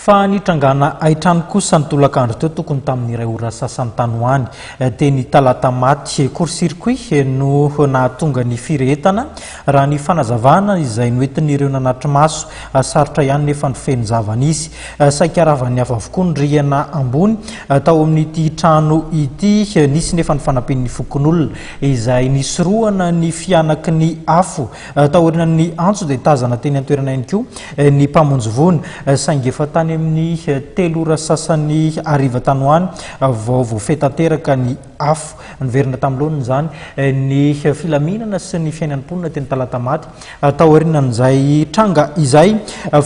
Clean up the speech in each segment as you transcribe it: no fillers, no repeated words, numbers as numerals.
Fa nitrangana aitrano kosa ny tolakandro teo tokony tamin'iray ora sasany tanoany dia ny talata maty court-circuit no nahatonga ny firetana raha ny fanazavana izay noentin'ireo nanatry maso sarotra ihany nefa ny feno zavana izy saika ravany hafa avokoa ny rihana ambony tao amin'ity trano ity nisy nefa ny fanampen'ny fokon'olona izay nisorohana ny fianaky ny afo taorina ny antso dia tazana teny an-toerana ihany koa ny mpamonjy saingy efa tany amin'ny 3 ora sasany ariva tanoany vao fetateraka ny afo niverina tamin'lohany zany ny filaminana sy ny fiainam-ponina teny talata maty taorianan'izay tranga izay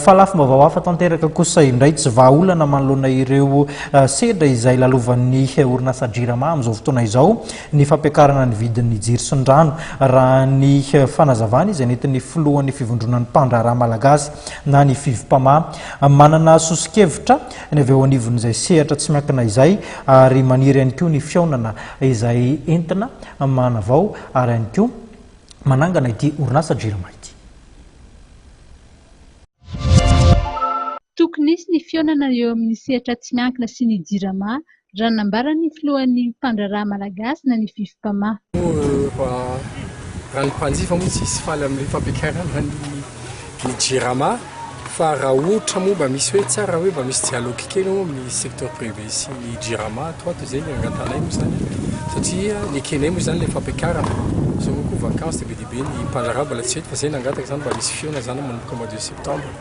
fa lafim-baovao hafa tanteraka kosa indray tsy vahaolana manoloana ireo sedra izay lalovan'ny orinasa JIRAMA amin'izao fotoana izao ny fampiakarana ny vidin'ny jiro sy ny rano raha ny fanazavana izay nentin'ny filohan'ny fivondronan'ny mpandraharaha malagasy na ny fivim-pamaha manana sosikevitra ny avy eo anivon'izay sehatra tsy miankina izay ary maniry ihany koa ny fiaonana izay entina manavao ary ihany koa manangana ity orinasa JIRAMA ity. Tokony nisy ny fiaonana eo amin'ny sehatra tsy miankina sy ny JIRAMA raha nambarany filohan'ny mpandraharaha malagasy na ny fivim-pamaha. Raha ny mpanjifa moa tsisy faly amin'ny fampiakarana ny JIRAMA fa raha ohatra moa mba misy hoe tsara hoe mba misy dialogue kely moa amin'ny secteur privé sy ny JIRAMA toato zay ny angatanay moa zany satria ny ekenay moa zany le fampiakarana so moa koa vacances dia be dia be ny mpandraharaha mbola tsy hety fa zay nangataka zany mba misy fiona zany manomboka mois de septembre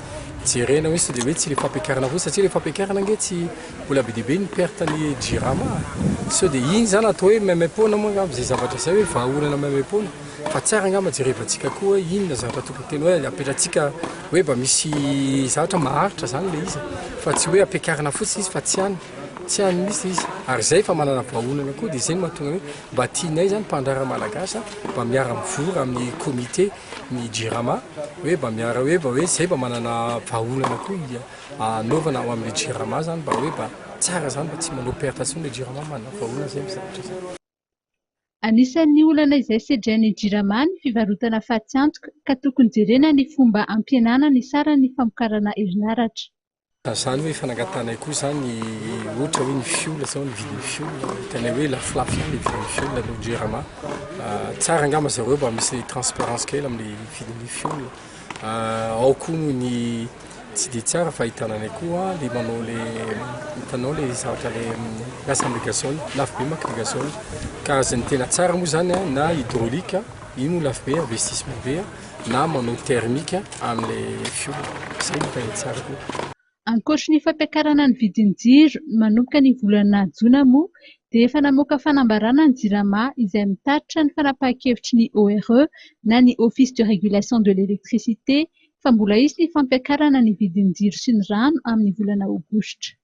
jerena hoe sy dia hoe tsy le fampiakarana fotsiny satria le fampiakarana nge tsy mbola be dia be ny perte ny JIRAMA so dia iny zany atao hoe maimaimpona moa angamba zay zavatra zay hoe vahaolana maimaimpona fa tsara angamba jerevantsika koa inona zavatra tokony tena hoe apetratsika hoe mba misy zavatra maharitra zany le izy fa tsy hoe ampiakarana fotsiny izy fa tsy hany misy izy ary zay fa manana vahaolana koa dia zay no mahatonga hoe mba tianay zany mpandraharaha malagasy mba miara mivory amin'ny comité ny JIRAMA hoe mba miara hoe mba hoe zay mba manana vahaolana koa anaovana ao amin'ny JIRAMA zany mba hoe mba tsara zany mba tsy manao perte intsony le JIRAMA manana vahaolana zay zavatra zay. Anisan'ny olana izay sedrain'ny JIRAMA ny fivarotana fahatsantoka ka tokony jerena ny fomba ampihenana ny sara ny famokarana herinaratra. Zany hoe fanangatanay koa zany ohatra hoe ny fiola zao ny vidin'ny fiola tena hoe lafilafy ny vidin'ny fiola aloha JIRAMA tsara angamba zareo mba misy transparence kely amin'ny vidin'ny fiola ao koa noho ny tsy dia tsara fa hitananay koa le manao le hitanao le zavatra le miasa amin'ny gazole lafo be manko ny gazole karazany tena tsara moa zany na hydraulique iny moa lafo be investissement be na manao thermique amin'le fiola zay no tena tsara koa. Ankoatra ny fampiakarana ny vidin'ny jiro manomboka ny volana Jona moa dia efa namoaka fanambarana ny JIRAMA izay mitatitra ny fanapahan-kevitry ny ORE na ny Office de régulation de l'électricité fa mbola hisy ny fampiakarana ny vidin'ny jiro sy ny rano amin'ny volana Aogositra.